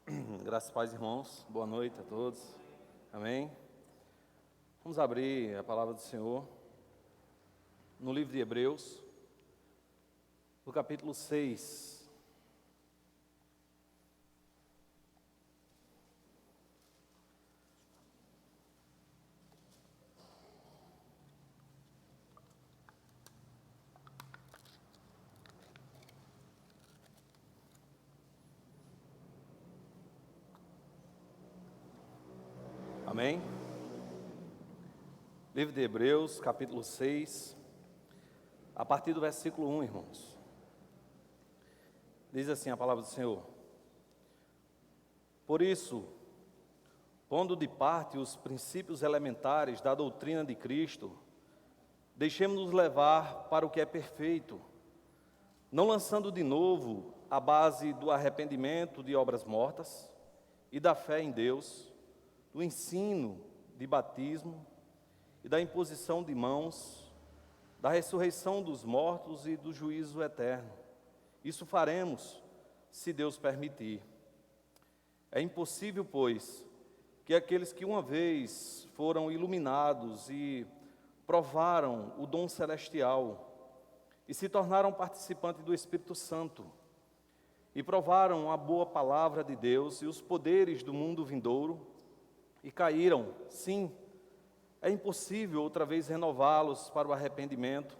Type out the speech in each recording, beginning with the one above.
Graças e paz, irmãos. Boa noite a todos. Amém. Vamos abrir a palavra do Senhor no livro de Hebreus, no capítulo 6. Amém. Livro de Hebreus, capítulo 6, a partir do versículo 1, irmãos. Diz assim a palavra do Senhor: Por isso, pondo de parte os princípios elementares da doutrina de Cristo, deixemos-nos levar para o que é perfeito, não lançando de novo a base do arrependimento de obras mortas e da fé em Deus, do ensino de batismo e da imposição de mãos, da ressurreição dos mortos e do juízo eterno. Isso faremos, se Deus permitir. É impossível, pois, que aqueles que uma vez foram iluminados e provaram o dom celestial e se tornaram participantes do Espírito Santo e provaram a boa palavra de Deus e os poderes do mundo vindouro e caíram, sim, é impossível outra vez renová-los para o arrependimento,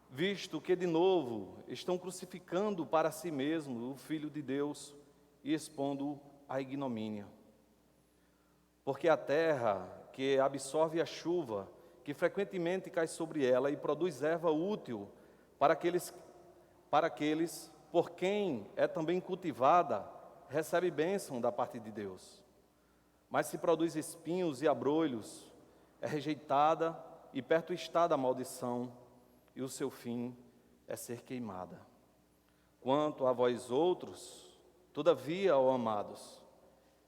visto que de novo estão crucificando para si mesmo o Filho de Deus e expondo-o à ignomínia. Porque a terra que absorve a chuva, que frequentemente cai sobre ela e produz erva útil para aqueles por quem é também cultivada, recebe bênção da parte de Deus. Mas se produz espinhos e abrolhos, é rejeitada e perto está da maldição, e o seu fim é ser queimada. Quanto a vós outros, todavia, ó amados,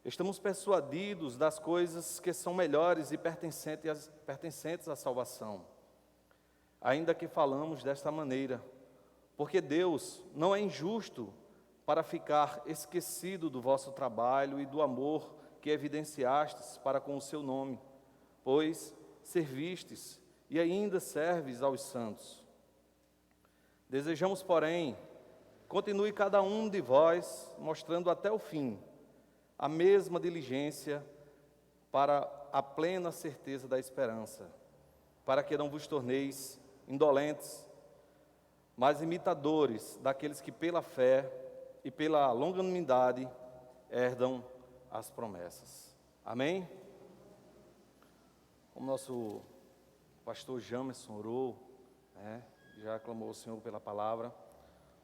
estamos persuadidos das coisas que são melhores e pertencentes à salvação, ainda que falamos desta maneira, porque Deus não é injusto para ficar esquecido do vosso trabalho e do amor que evidenciastes para com o seu nome, pois servistes e ainda serves aos santos. Desejamos, porém, continue cada um de vós mostrando até o fim a mesma diligência para a plena certeza da esperança, para que não vos torneis indolentes, mas imitadores daqueles que pela fé e pela longanimidade herdam as promessas. Amém? Como nosso pastor Jamerson orou, já clamou ao Senhor pela palavra,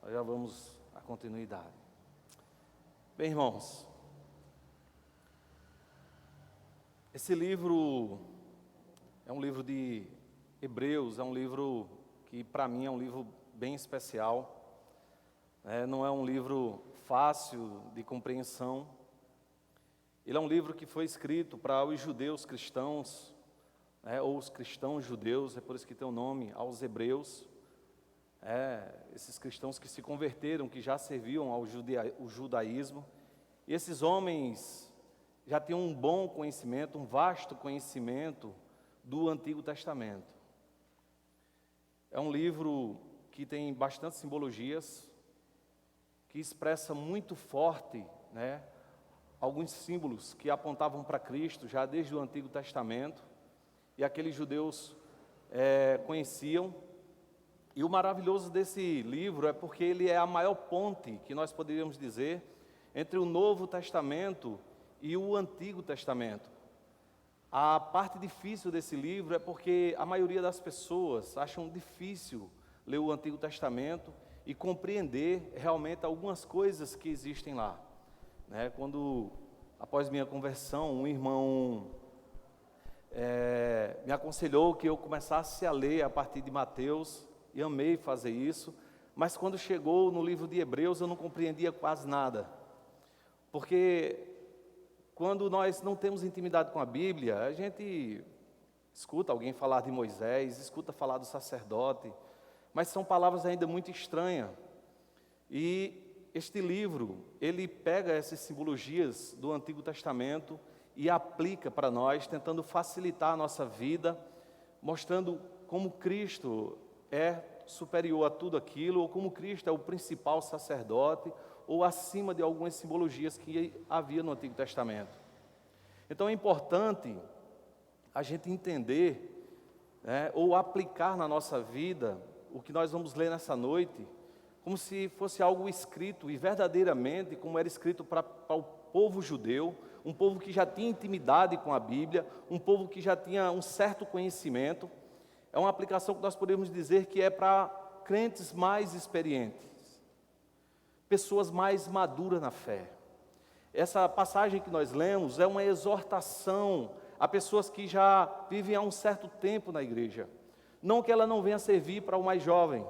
nós já vamos à continuidade. Bem, irmãos, esse livro é um livro de Hebreus, é um livro que para mim é um livro bem especial, não é um livro fácil de compreensão. Ele é um livro que foi escrito para os judeus cristãos, ou os cristãos judeus, é por isso que tem o nome, aos hebreus, esses cristãos que se converteram, que já serviam ao judaísmo, e esses homens já tinham um bom conhecimento, um vasto conhecimento do Antigo Testamento. É um livro que tem bastante simbologias, que expressa muito forte, alguns símbolos que apontavam para Cristo já desde o Antigo Testamento, e aqueles judeus conheciam. E o maravilhoso desse livro é porque ele é a maior ponte, que nós poderíamos dizer, entre o Novo Testamento e o Antigo Testamento. A parte difícil desse livro é porque a maioria das pessoas acham difícil ler o Antigo Testamento e compreender realmente algumas coisas que existem lá. Quando, após minha conversão, um irmão me aconselhou que eu começasse a ler a partir de Mateus, e amei fazer isso, mas quando chegou no livro de Hebreus eu não compreendia quase nada, porque quando nós não temos intimidade com a Bíblia, a gente escuta alguém falar de Moisés, escuta falar do sacerdote, mas são palavras ainda muito estranhas, e este livro, ele pega essas simbologias do Antigo Testamento e aplica para nós, tentando facilitar a nossa vida, mostrando como Cristo é superior a tudo aquilo, ou como Cristo é o principal sacerdote, ou acima de algumas simbologias que havia no Antigo Testamento. Então é importante a gente entender, ou aplicar na nossa vida o que nós vamos ler nessa noite, como se fosse algo escrito, e verdadeiramente como era escrito para o povo judeu, um povo que já tinha intimidade com a Bíblia, um povo que já tinha um certo conhecimento. É uma aplicação que nós podemos dizer que é para crentes mais experientes, pessoas mais maduras na fé. Essa passagem que nós lemos é uma exortação a pessoas que já vivem há um certo tempo na igreja. Não que ela não venha servir para o mais jovem,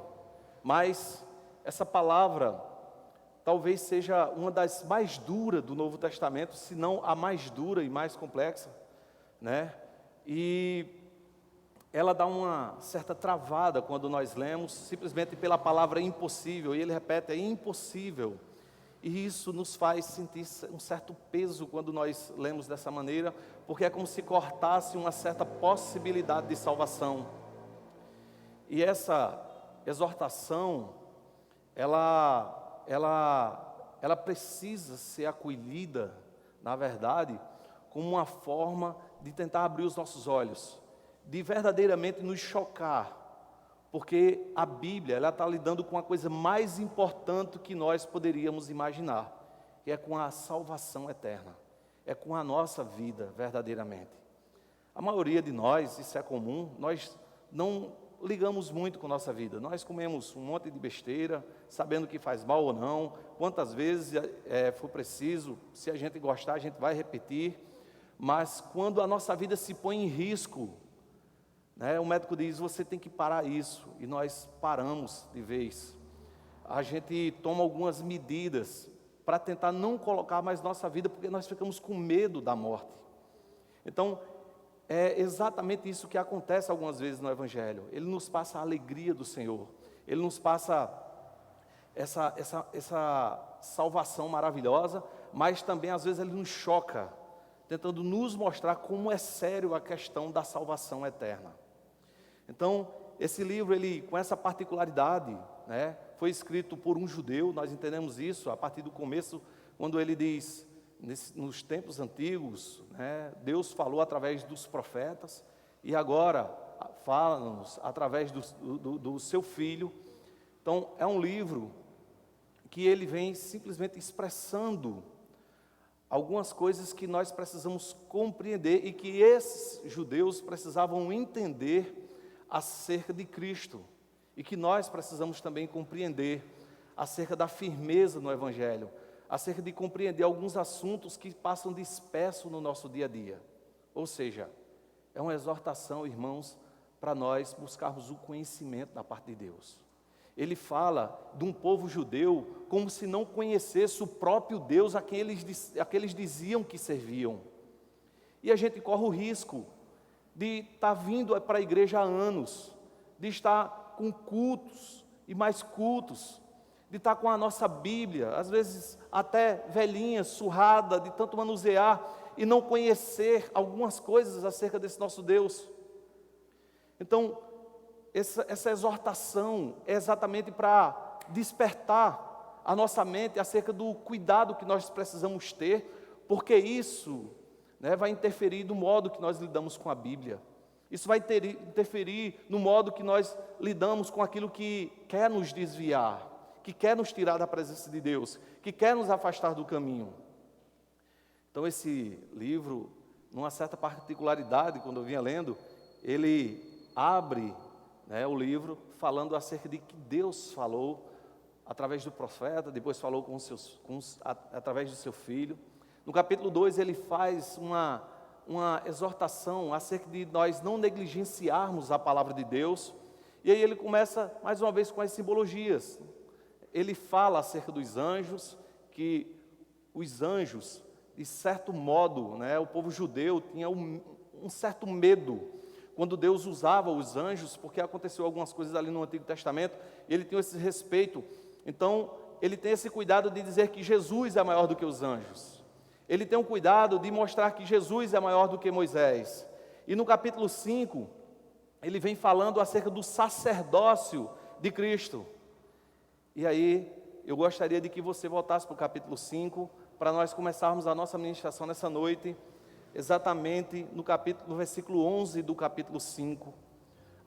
mas essa palavra talvez seja uma das mais duras do Novo Testamento, se não a mais dura e mais complexa, né? E ela dá uma certa travada quando nós lemos, simplesmente pela palavra impossível, e ele repete, é impossível. E isso nos faz sentir um certo peso quando nós lemos dessa maneira, porque é como se cortasse uma certa possibilidade de salvação. E essa exortação, ela precisa ser acolhida, na verdade, como uma forma de tentar abrir os nossos olhos, de verdadeiramente nos chocar, porque a Bíblia, ela está lidando com a coisa mais importante que nós poderíamos imaginar, que é com a salvação eterna, é com a nossa vida verdadeiramente. A maioria de nós, isso é comum, nós não ligamos muito com a nossa vida, nós comemos um monte de besteira, sabendo que faz mal ou não, quantas vezes for preciso, se a gente gostar a gente vai repetir, mas quando a nossa vida se põe em risco, o médico diz, você tem que parar isso, e nós paramos de vez. A gente toma algumas medidas para tentar não colocar mais nossa vida, porque nós ficamos com medo da morte. Então, é exatamente isso que acontece algumas vezes no Evangelho. Ele nos passa a alegria do Senhor, ele nos passa essa salvação maravilhosa, mas também às vezes ele nos choca, tentando nos mostrar como é sério a questão da salvação eterna. Então, esse livro, ele, com essa particularidade, foi escrito por um judeu, nós entendemos isso a partir do começo, quando ele diz, nos tempos antigos, Deus falou através dos profetas, e agora fala-nos através do seu Filho. Então, é um livro que ele vem simplesmente expressando algumas coisas que nós precisamos compreender e que esses judeus precisavam entender acerca de Cristo, e que nós precisamos também compreender acerca da firmeza no Evangelho, acerca de compreender alguns assuntos que passam disperso no nosso dia a dia. Ou seja, é uma exortação, irmãos, para nós buscarmos o conhecimento da parte de Deus. Ele fala de um povo judeu como se não conhecesse o próprio Deus a quem eles diziam que serviam. E a gente corre o risco de estar vindo para a igreja há anos, de estar com cultos e mais cultos, de estar com a nossa Bíblia, às vezes até velhinha, surrada, de tanto manusear e não conhecer algumas coisas acerca desse nosso Deus. Então, essa exortação é exatamente para despertar a nossa mente acerca do cuidado que nós precisamos ter, porque isso vai interferir no modo que nós lidamos com a Bíblia. Isso vai interferir no modo que nós lidamos com aquilo que quer nos desviar, que quer nos tirar da presença de Deus, que quer nos afastar do caminho. Então esse livro, numa certa particularidade, quando eu vinha lendo, ele abre o livro falando acerca de que Deus falou através do profeta, depois falou através do seu Filho. No capítulo 2 ele faz uma exortação acerca de nós não negligenciarmos a palavra de Deus, e aí ele começa mais uma vez com as simbologias. Ele fala acerca dos anjos, que os anjos, de certo modo, o povo judeu tinha um certo medo quando Deus usava os anjos, porque aconteceu algumas coisas ali no Antigo Testamento, e ele tinha esse respeito. Então, ele tem esse cuidado de dizer que Jesus é maior do que os anjos. Ele tem um cuidado de mostrar que Jesus é maior do que Moisés. E no capítulo 5, ele vem falando acerca do sacerdócio de Cristo. E aí, eu gostaria de que você voltasse para o capítulo 5, para nós começarmos a nossa ministração nessa noite, exatamente no versículo 11 do capítulo 5,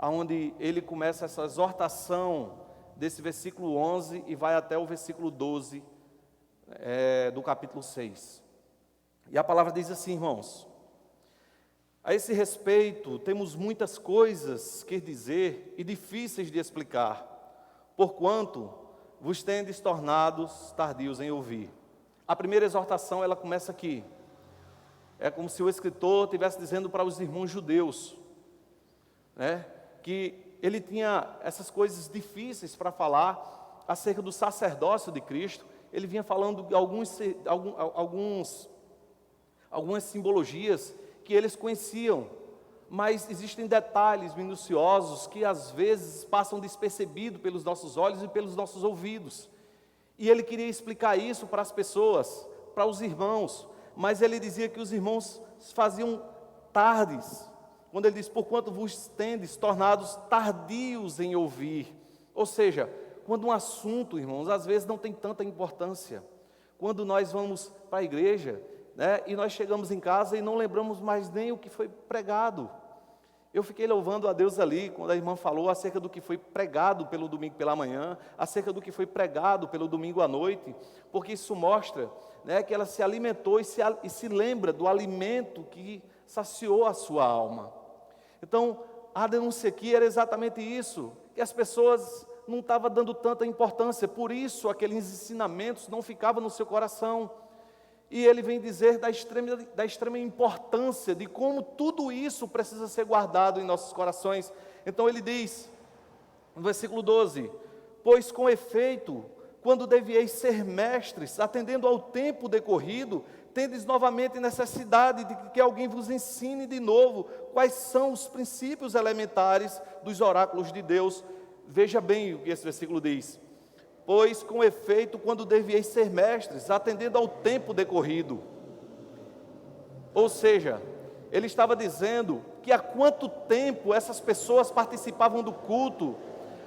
onde ele começa essa exortação desse versículo 11 e vai até o versículo 12 do capítulo 6. E a palavra diz assim, irmãos: a esse respeito, temos muitas coisas que dizer e difíceis de explicar, porquanto vos tendes tornados tardios em ouvir. A primeira exortação, ela começa aqui. É como se o escritor estivesse dizendo para os irmãos judeus, né, que ele tinha essas coisas difíceis para falar acerca do sacerdócio de Cristo. Ele vinha falando de algumas simbologias que eles conheciam, mas existem detalhes minuciosos que às vezes passam despercebidos pelos nossos olhos e pelos nossos ouvidos. E ele queria explicar isso para as pessoas, para os irmãos, mas ele dizia que os irmãos faziam tardes, quando ele diz, porquanto vos tendes tornados tardios em ouvir. Ou seja, quando um assunto, irmãos, às vezes não tem tanta importância. Quando nós vamos para a igreja, né, e nós chegamos em casa e não lembramos mais nem o que foi pregado. Eu fiquei louvando a Deus ali, quando a irmã falou acerca do que foi pregado pelo domingo pela manhã, acerca do que foi pregado pelo domingo à noite, porque isso mostra, né, que ela se alimentou e se lembra do alimento que saciou a sua alma. Então, a denúncia aqui era exatamente isso, que as pessoas não estavam dando tanta importância, por isso aqueles ensinamentos não ficavam no seu coração. E ele vem dizer da extrema importância de como tudo isso precisa ser guardado em nossos corações. Então ele diz, no versículo 12, pois com efeito, quando devieis ser mestres, atendendo ao tempo decorrido, tendes novamente necessidade de que alguém vos ensine de novo quais são os princípios elementares dos oráculos de Deus. Veja bem o que esse versículo diz. Pois com efeito, quando devieis ser mestres, atendendo ao tempo decorrido. Ou seja, ele estava dizendo que há quanto tempo essas pessoas participavam do culto,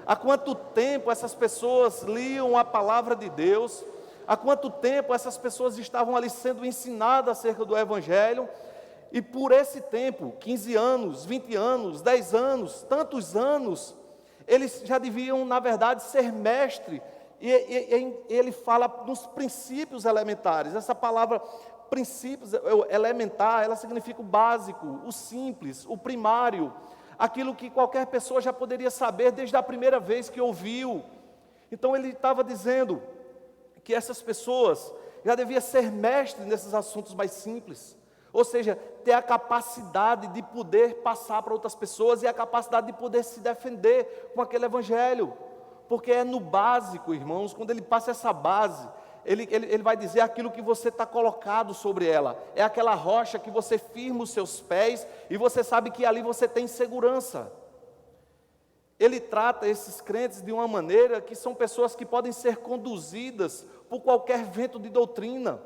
há quanto tempo essas pessoas liam a palavra de Deus, há quanto tempo essas pessoas estavam ali sendo ensinadas acerca do Evangelho, e por esse tempo, 15 anos, 20 anos, 10 anos, tantos anos, eles já deviam, na verdade, ser mestre. E ele fala dos princípios elementares. Essa palavra princípios elementar, ela significa o básico, o simples, o primário, aquilo que qualquer pessoa já poderia saber desde a primeira vez que ouviu. Então ele estava dizendo que essas pessoas já deviam ser mestres nesses assuntos mais simples, ou seja, ter a capacidade de poder passar para outras pessoas e a capacidade de poder se defender com aquele evangelho. Porque é no básico, irmãos, quando ele passa essa base, ele vai dizer aquilo que você está colocado sobre ela. É aquela rocha que você firma os seus pés e você sabe que ali você tem segurança. Ele trata esses crentes de uma maneira que são pessoas que podem ser conduzidas por qualquer vento de doutrina.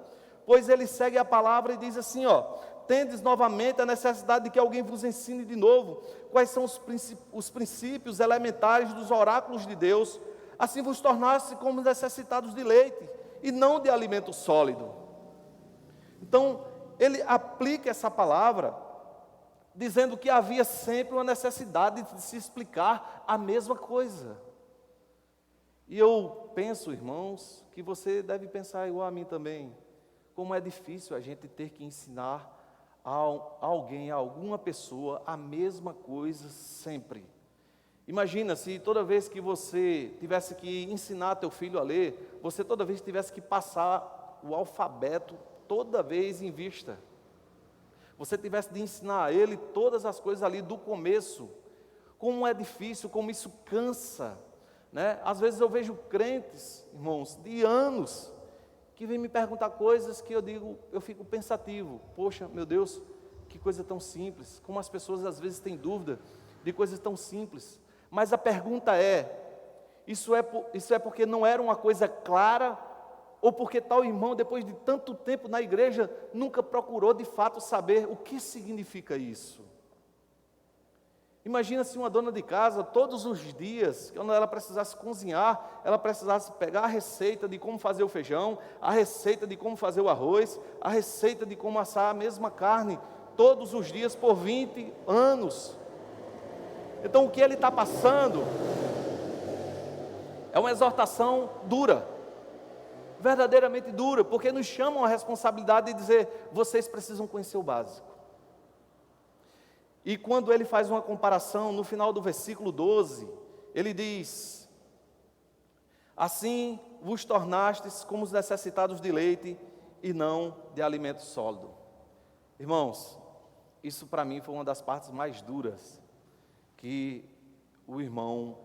Pois ele segue a palavra e diz assim, tendes novamente a necessidade de que alguém vos ensine de novo quais são os princípios elementares dos oráculos de Deus, assim vos tornasse como necessitados de leite, e não de alimento sólido. Então, ele aplica essa palavra, dizendo que havia sempre uma necessidade de se explicar a mesma coisa. E eu penso, irmãos, que você deve pensar igual a mim também, como é difícil a gente ter que ensinar a alguém, a alguma pessoa, a mesma coisa sempre. Imagina se toda vez que você tivesse que ensinar teu filho a ler, você toda vez tivesse que passar o alfabeto toda vez em vista. Você tivesse de ensinar a ele todas as coisas ali do começo. Como é difícil, como isso cansa, né? Às vezes eu vejo crentes, irmãos, de anos, que vem me perguntar coisas que eu fico pensativo. Poxa, meu Deus, que coisa tão simples. Como as pessoas às vezes têm dúvida de coisas tão simples. Mas a pergunta é, Isso é porque não era uma coisa clara, ou porque tal irmão, depois de tanto tempo na igreja, nunca procurou de fato saber o que significa isso. Imagina se uma dona de casa, todos os dias, quando ela precisasse cozinhar, ela precisasse pegar a receita de como fazer o feijão, a receita de como fazer o arroz, a receita de como assar a mesma carne, todos os dias por 20 anos. Então o que ele está passando é uma exortação dura, verdadeiramente dura, porque nos chamam a responsabilidade de dizer, vocês precisam conhecer o básico. E quando ele faz uma comparação, no final do versículo 12, ele diz, assim vos tornastes como os necessitados de leite e não de alimento sólido. Irmãos, isso para mim foi uma das partes mais duras que o irmão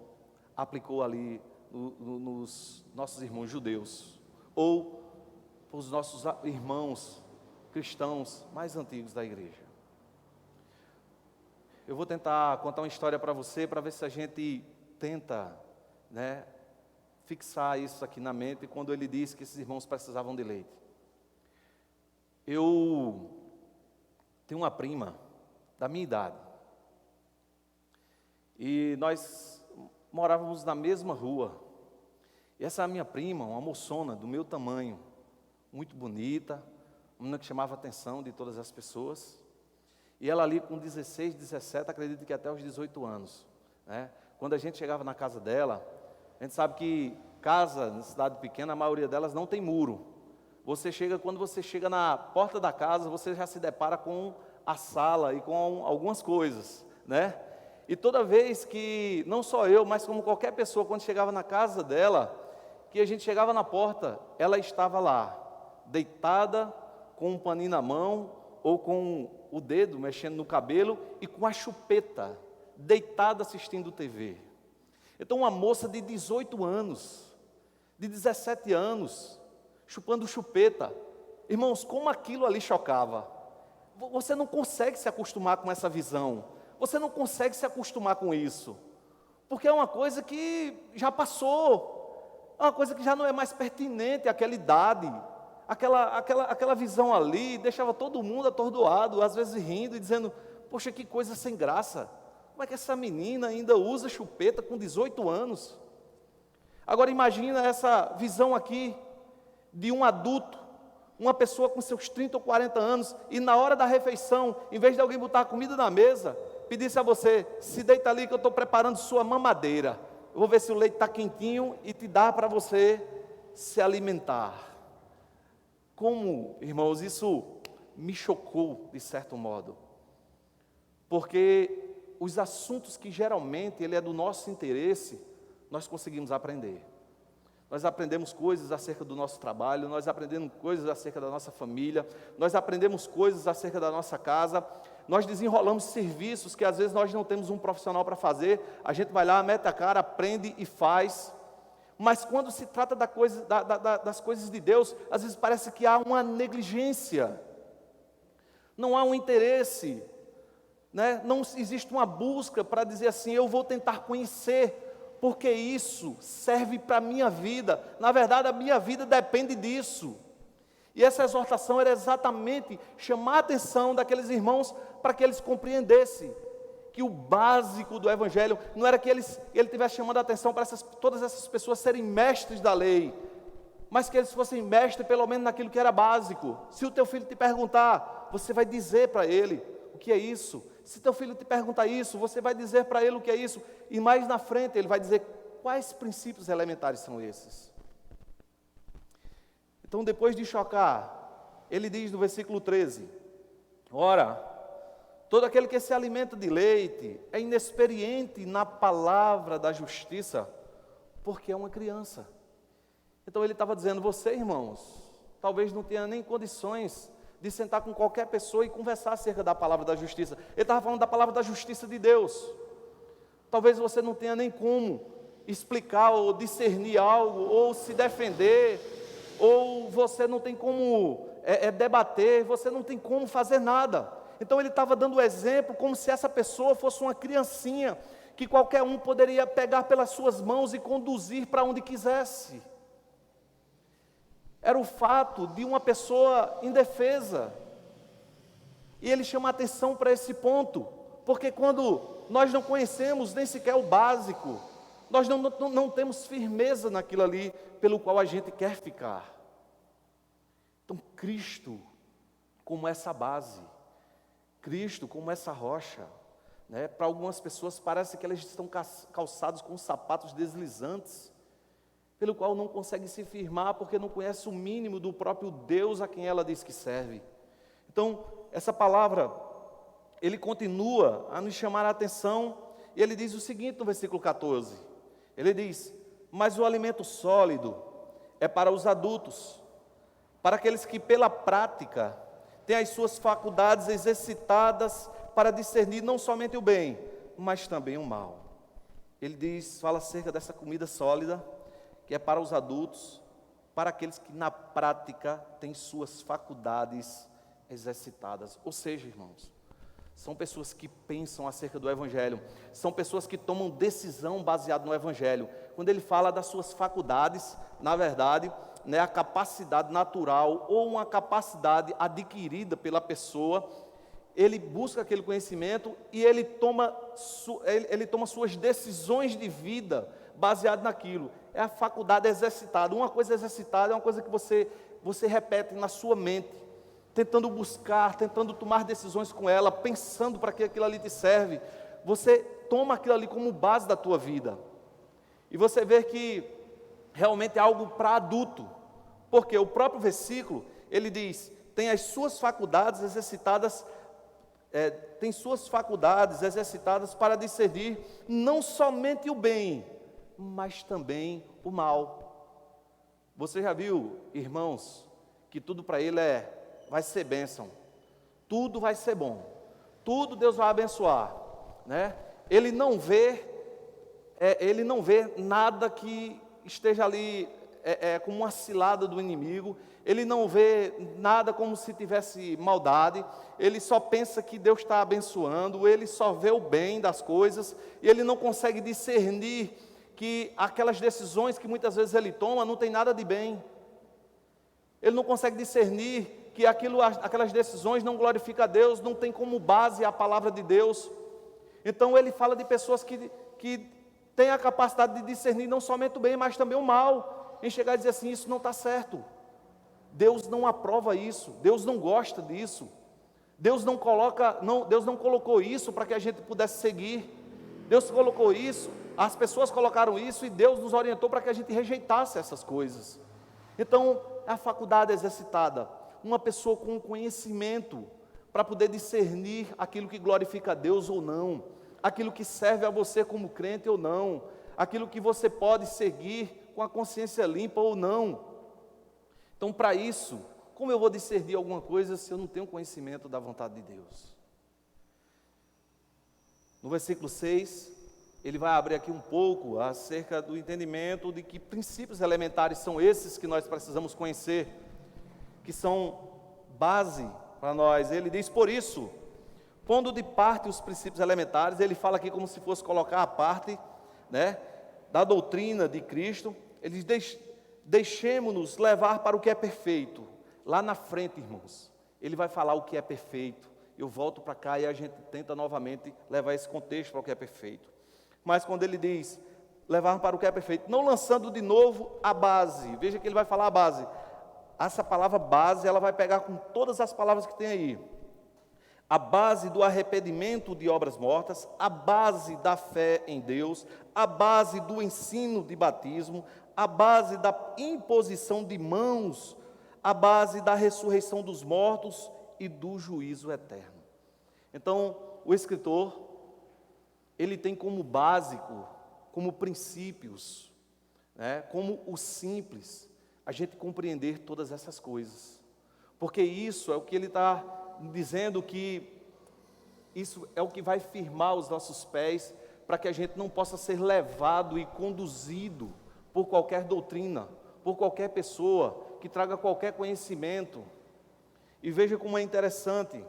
aplicou ali nos nossos irmãos judeus, ou os nossos irmãos cristãos mais antigos da igreja. Eu vou tentar contar uma história para você, para ver se a gente tenta, fixar isso aqui na mente, quando ele disse que esses irmãos precisavam de leite. Eu tenho uma prima da minha idade, e nós morávamos na mesma rua. E essa minha prima, uma moçona do meu tamanho, muito bonita, uma menina que chamava a atenção de todas as pessoas. E ela ali com 16, 17, acredito que até os 18 anos. Quando a gente chegava na casa dela, a gente sabe que casa, na cidade pequena, a maioria delas não tem muro. Quando você chega na porta da casa, você já se depara com a sala e com algumas coisas, E toda vez que, não só eu, mas como qualquer pessoa, quando chegava na casa dela, que a gente chegava na porta, ela estava lá, deitada, com um paninho na mão, ou com o dedo mexendo no cabelo, e com a chupeta, deitada assistindo TV. Então uma moça de 18 anos, de 17 anos, chupando chupeta. Irmãos, como aquilo ali chocava. Você não consegue se acostumar com essa visão. Você não consegue se acostumar com isso. Porque é uma coisa que já passou. É uma coisa que já não é mais pertinente àquela idade. Aquela visão ali deixava todo mundo atordoado, às vezes rindo e dizendo, poxa, que coisa sem graça. Como é que essa menina ainda usa chupeta com 18 anos? Agora imagina essa visão aqui de um adulto, uma pessoa com seus 30 ou 40 anos, e na hora da refeição, em vez de alguém botar a comida na mesa, pedisse a você, se deita ali que eu estou preparando sua mamadeira. Eu vou ver se o leite está quentinho e te dá para você se alimentar. Como, irmãos, isso me chocou de certo modo. Porque os assuntos que geralmente ele é do nosso interesse, nós conseguimos aprender. Nós aprendemos coisas acerca do nosso trabalho, nós aprendemos coisas acerca da nossa família, nós aprendemos coisas acerca da nossa casa, nós desenrolamos serviços que às vezes nós não temos um profissional para fazer, a gente vai lá, mete a cara, aprende e faz. Mas quando se trata das coisas de Deus, às vezes parece que há uma negligência, não há um interesse, não existe uma busca para dizer assim, eu vou tentar conhecer, porque isso serve para a minha vida. Na verdade, a minha vida depende disso. E essa exortação era exatamente chamar a atenção daqueles irmãos para que eles compreendessem que o básico do Evangelho não era que ele estivesse chamando a atenção para todas essas pessoas serem mestres da lei, mas que eles fossem mestres pelo menos naquilo que era básico. Se o teu filho te perguntar, você vai dizer para ele o que é isso. Se teu filho te perguntar isso, você vai dizer para ele o que é isso. E mais na frente ele vai dizer quais princípios elementares são esses. Então depois de chocar, ele diz no versículo 13, ora, todo aquele que se alimenta de leite é inexperiente na palavra da justiça, porque é uma criança. Então ele estava dizendo, você irmãos, talvez não tenha nem condições de sentar com qualquer pessoa e conversar acerca da palavra da justiça. Ele estava falando da palavra da justiça de Deus. Talvez você não tenha nem como explicar ou discernir algo, ou se defender, ou você não tem como debater, você não tem como fazer nada. Então ele estava dando o exemplo como se essa pessoa fosse uma criancinha, que qualquer um poderia pegar pelas suas mãos e conduzir para onde quisesse. Era o fato de uma pessoa indefesa. E ele chama a atenção para esse ponto, porque quando nós não conhecemos nem sequer o básico, nós não temos firmeza naquilo ali pelo qual a gente quer ficar. Então, Cristo como essa base, Cristo como essa rocha, né? Para algumas pessoas parece que elas estão calçadas com sapatos deslizantes, pelo qual não conseguem se firmar, porque não conhece o mínimo do próprio Deus a quem ela diz que serve. Então, essa palavra, ele continua a nos chamar a atenção, e ele diz o seguinte no versículo 14, ele diz: mas o alimento sólido é para os adultos, para aqueles que pela prática têm as suas faculdades exercitadas para discernir não somente o bem, mas também o mal. Ele diz, fala acerca dessa comida sólida, que é para os adultos, para aqueles que na prática têm suas faculdades exercitadas. Ou seja, irmãos, são pessoas que pensam acerca do Evangelho, são pessoas que tomam decisão baseada no Evangelho. Quando ele fala das suas faculdades, na verdade, né, a capacidade natural ou uma capacidade adquirida pela pessoa, ele busca aquele conhecimento e ele toma suas decisões de vida baseado naquilo. É a faculdade exercitada. Uma coisa exercitada é uma coisa que você repete na sua mente, tentando buscar, tentando tomar decisões com ela, pensando para que aquilo ali te serve. Você toma aquilo ali como base da tua vida. E você vê que realmente é algo para adulto. Porque o próprio versículo, ele diz, tem as suas faculdades exercitadas, para discernir não somente o bem, mas também o mal. Você já viu, irmãos, que tudo para ele vai ser bênção, tudo vai ser bom, tudo Deus vai abençoar, né? Ele não vê nada que esteja ali como uma cilada do inimigo, ele não vê nada como se tivesse maldade, ele só pensa que Deus está abençoando, ele só vê o bem das coisas, e ele não consegue discernir que aquelas decisões que muitas vezes ele toma não tem nada de bem. Ele não consegue discernir que aquelas decisões não glorificam a Deus, não tem como base a palavra de Deus. Então ele fala de pessoas que têm a capacidade de discernir não somente o bem, mas também o mal, em chegar a dizer assim, isso não está certo. Deus não aprova isso, Deus não gosta disso, Deus não colocou isso para que a gente pudesse seguir, Deus colocou isso, as pessoas colocaram isso e Deus nos orientou para que a gente rejeitasse essas coisas. Então, a faculdade exercitada, uma pessoa com conhecimento para poder discernir aquilo que glorifica a Deus ou não, aquilo que serve a você como crente ou não, aquilo que você pode seguir com a consciência limpa ou não. Então, para isso, como eu vou discernir alguma coisa se eu não tenho conhecimento da vontade de Deus? No versículo 6, ele vai abrir aqui um pouco acerca do entendimento de que princípios elementares são esses que nós precisamos conhecer, que são base para nós. Ele diz, por isso, pondo de parte os princípios elementares, ele fala aqui como se fosse colocar a parte, né, da doutrina de Cristo. Ele diz, deixemos-nos levar para o que é perfeito. Lá na frente, irmãos, ele vai falar o que é perfeito. Eu volto para cá e a gente tenta novamente levar esse contexto para o que é perfeito. Mas quando ele diz, levar para o que é perfeito, não lançando de novo a base, veja que ele vai falar a base. Essa palavra base, ela vai pegar com todas as palavras que tem aí. A base do arrependimento de obras mortas, a base da fé em Deus, a base do ensino de batismo, a base da imposição de mãos, a base da ressurreição dos mortos e do juízo eterno. Então, o escritor, ele tem como básico, como princípios, né, como o simples, a gente compreender todas essas coisas. Porque isso é o que ele está dizendo, que isso é o que vai firmar os nossos pés, para que a gente não possa ser levado e conduzido por qualquer doutrina, por qualquer pessoa que traga qualquer conhecimento. E veja como é interessante,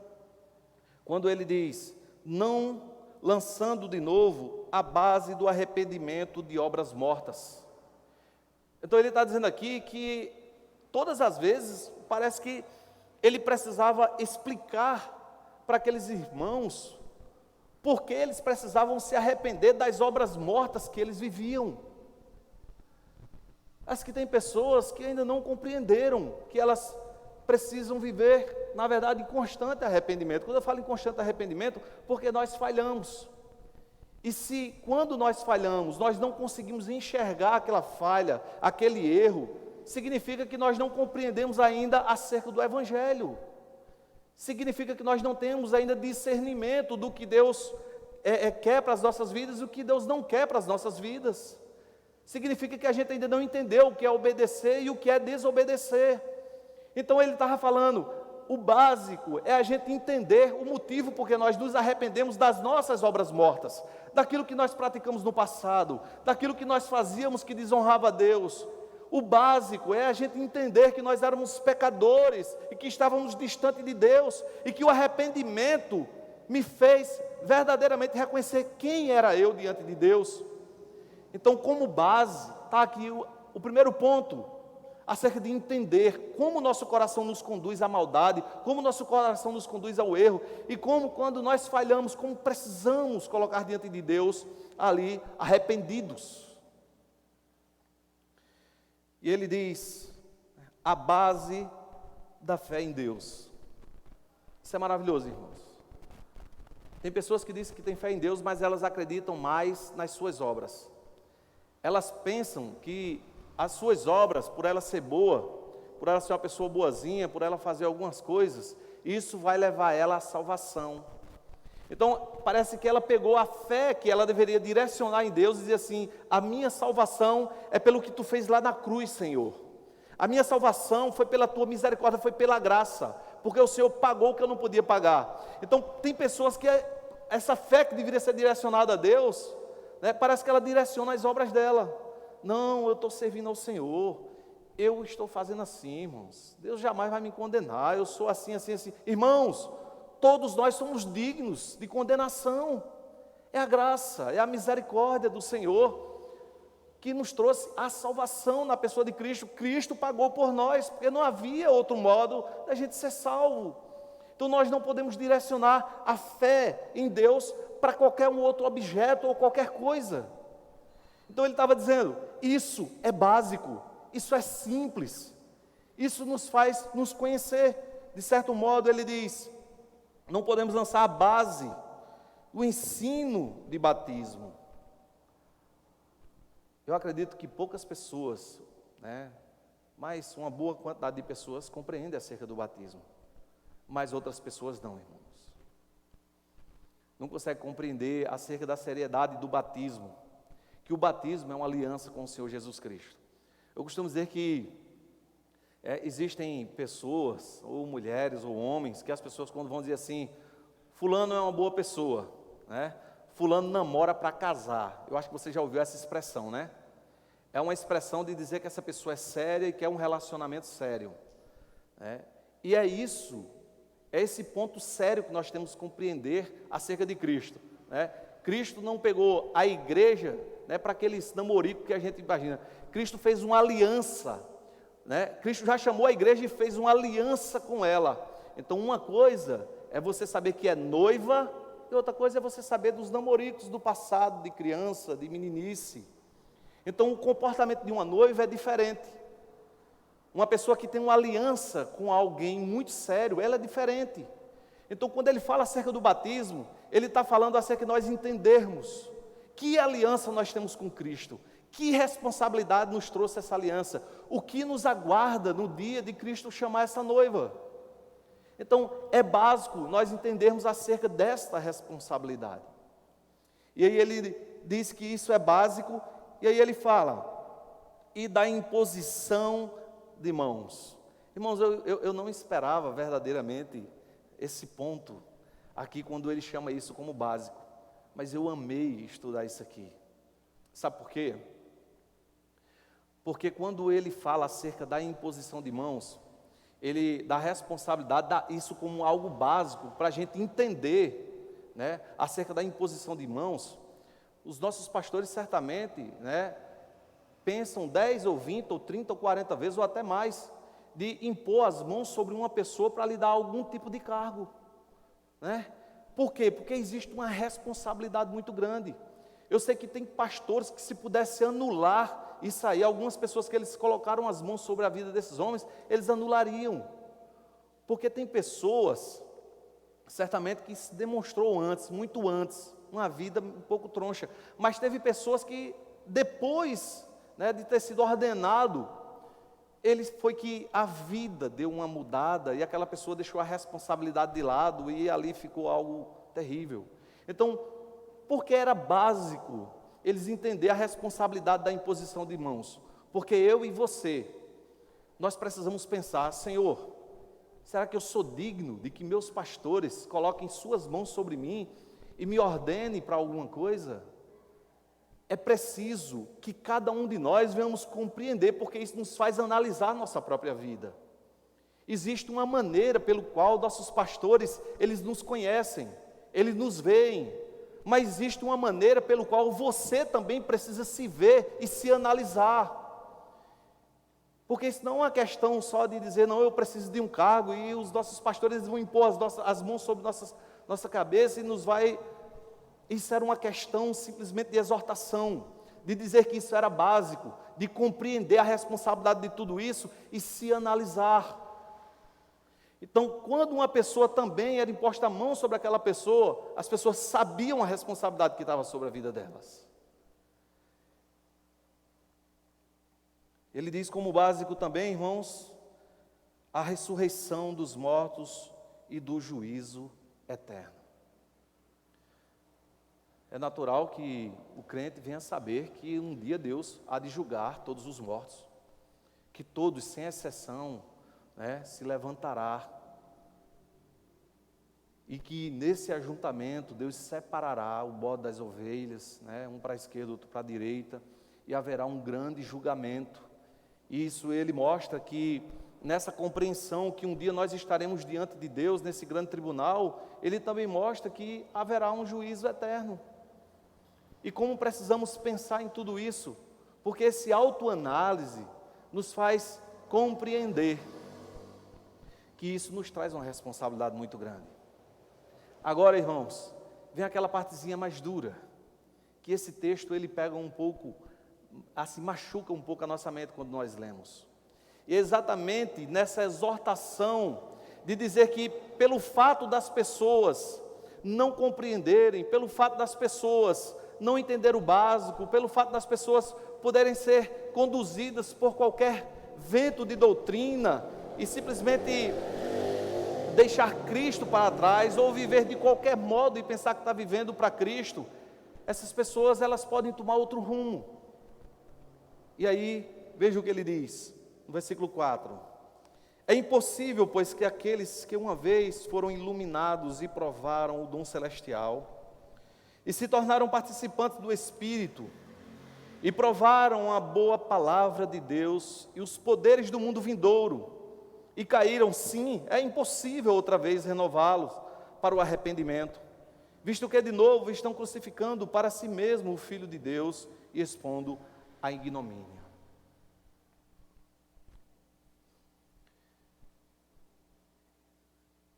quando ele diz, não lançando de novo a base do arrependimento de obras mortas. Então ele está dizendo aqui que todas as vezes parece que ele precisava explicar para aqueles irmãos porque eles precisavam se arrepender das obras mortas que eles viviam. Acho que tem pessoas que ainda não compreenderam que elas precisam viver, na verdade, em constante arrependimento. Quando eu falo em constante arrependimento, porque nós falhamos. E se, quando nós falhamos, nós não conseguimos enxergar aquela falha, aquele erro, significa que nós não compreendemos ainda acerca do Evangelho. Significa que nós não temos ainda discernimento do que Deus quer para as nossas vidas e o que Deus não quer para as nossas vidas. Significa que a gente ainda não entendeu o que é obedecer e o que é desobedecer. Então ele estava falando, o básico é a gente entender o motivo porque nós nos arrependemos das nossas obras mortas, daquilo que nós praticamos no passado, daquilo que nós fazíamos que desonrava a Deus. O básico é a gente entender que nós éramos pecadores e que estávamos distantes de Deus e que o arrependimento me fez verdadeiramente reconhecer quem era eu diante de Deus. Então, como base, está aqui o primeiro ponto, acerca de entender como o nosso coração nos conduz à maldade, como o nosso coração nos conduz ao erro, e como quando nós falhamos, como precisamos colocar diante de Deus, ali, arrependidos. E ele diz, a base da fé em Deus. Isso é maravilhoso, irmãos. Tem pessoas que dizem que têm fé em Deus, mas elas acreditam mais nas suas obras. Elas pensam que as suas obras, por ela ser boa, por ela ser uma pessoa boazinha, por ela fazer algumas coisas, isso vai levar ela à salvação. Então, parece que ela pegou a fé que ela deveria direcionar em Deus e dizer assim, a minha salvação é pelo que tu fez lá na cruz, Senhor. A minha salvação foi pela tua misericórdia, foi pela graça, porque o Senhor pagou o que eu não podia pagar. Então, tem pessoas que essa fé que deveria ser direcionada a Deus, parece que ela direciona as obras dela. Não, eu estou servindo ao Senhor, eu estou fazendo assim, irmãos, Deus jamais vai me condenar, eu sou assim, assim, assim. Irmãos, todos nós somos dignos de condenação, é a graça, é a misericórdia do Senhor, que nos trouxe a salvação na pessoa de Cristo. Cristo pagou por nós, porque não havia outro modo da gente ser salvo. Então nós não podemos direcionar a fé em Deus para qualquer um outro objeto ou qualquer coisa. Então ele estava dizendo, isso é básico, isso é simples, isso nos faz nos conhecer. De certo modo ele diz, não podemos lançar a base do ensino de batismo. Eu acredito que poucas pessoas, mas uma boa quantidade de pessoas compreendem acerca do batismo, mas outras pessoas não, irmãos. Não conseguem compreender acerca da seriedade do batismo, que o batismo é uma aliança com o Senhor Jesus Cristo. Eu costumo dizer que existem pessoas, ou mulheres, ou homens, que as pessoas quando vão dizer assim, fulano é uma boa pessoa, fulano namora para casar. Eu acho que você já ouviu essa expressão, É uma expressão de dizer que essa pessoa é séria e quer um relacionamento sério. E é isso, é esse ponto sério que nós temos que compreender acerca de Cristo. Cristo não pegou a igreja para aqueles namoricos que a gente imagina. Cristo fez uma aliança. Cristo já chamou a igreja e fez uma aliança com ela. Então uma coisa é você saber que é noiva, e outra coisa é você saber dos namoricos do passado, de criança, de meninice. Então o comportamento de uma noiva é diferente. Uma pessoa que tem uma aliança com alguém muito sério, ela é diferente. Então quando ele fala acerca do batismo, ele está falando acerca de nós entendermos que aliança nós temos com Cristo, que responsabilidade nos trouxe essa aliança, o que nos aguarda no dia de Cristo chamar essa noiva. Então é básico nós entendermos acerca desta responsabilidade. E aí ele diz que isso é básico, e aí ele fala, e da imposição de mãos. Irmãos, eu não esperava verdadeiramente esse ponto aqui, quando ele chama isso como básico, mas eu amei estudar isso aqui. Sabe por quê? Porque quando ele fala acerca da imposição de mãos, ele dá responsabilidade, dá isso como algo básico para a gente entender, acerca da imposição de mãos, os nossos pastores certamente, né, pensam 10 ou 20 ou 30 ou 40 vezes ou até mais de impor as mãos sobre uma pessoa para lhe dar algum tipo de cargo, né? Por quê? Porque existe uma responsabilidade muito grande. Eu sei que tem pastores que, se pudesse anular isso aí, algumas pessoas que eles colocaram as mãos sobre a vida desses homens, eles anulariam. Porque tem pessoas, certamente, que se demonstrou antes, muito antes, uma vida um pouco troncha, mas teve pessoas que depois, né, de ter sido ordenado, foi que a vida deu uma mudada e aquela pessoa deixou a responsabilidade de lado e ali ficou algo terrível. Então, porque era básico eles entenderem a responsabilidade da imposição de mãos, porque eu e você, nós precisamos pensar: Senhor, será que eu sou digno de que meus pastores coloquem suas mãos sobre mim e me ordenem para alguma coisa? É preciso que cada um de nós venhamos compreender, porque isso nos faz analisar nossa própria vida. Existe uma maneira pelo qual nossos pastores, eles nos conhecem, eles nos veem, mas existe uma maneira pelo qual você também precisa se ver e se analisar. Porque isso não é uma questão só de dizer: não, eu preciso de um cargo, e os nossos pastores vão impor as mãos sobre nossa cabeça e nos vai... Isso era uma questão simplesmente de exortação, de dizer que isso era básico, de compreender a responsabilidade de tudo isso e se analisar. Então, quando uma pessoa também era imposta a mão sobre aquela pessoa, as pessoas sabiam a responsabilidade que estava sobre a vida delas. Ele diz como básico também, irmãos, a ressurreição dos mortos e do juízo eterno. É natural que o crente venha saber que um dia Deus há de julgar todos os mortos, que todos, sem exceção, né, se levantará, e que nesse ajuntamento Deus separará o bode das ovelhas, né, um para a esquerda, outro para a direita, e haverá um grande julgamento. Isso ele mostra que nessa compreensão que um dia nós estaremos diante de Deus, nesse grande tribunal, ele também mostra que haverá um juízo eterno. E como precisamos pensar em tudo isso? Porque esse autoanálise nos faz compreender que isso nos traz uma responsabilidade muito grande. Agora, irmãos, vem aquela partezinha mais dura, que esse texto ele pega um pouco, assim, machuca um pouco a nossa mente quando nós lemos. E exatamente nessa exortação de dizer que, pelo fato das pessoas não compreenderem, pelo fato das pessoas não entender o básico, pelo fato das pessoas poderem ser conduzidas por qualquer vento de doutrina e simplesmente deixar Cristo para trás, ou viver de qualquer modo e pensar que está vivendo para Cristo, essas pessoas elas podem tomar outro rumo. E aí, veja o que ele diz, no versículo 4: é impossível, pois, que aqueles que uma vez foram iluminados e provaram o dom celestial, e se tornaram participantes do Espírito, e provaram a boa palavra de Deus e os poderes do mundo vindouro, e caíram, sim, é impossível outra vez renová-los para o arrependimento, visto que de novo estão crucificando para si mesmo o Filho de Deus e expondo a ignomínia.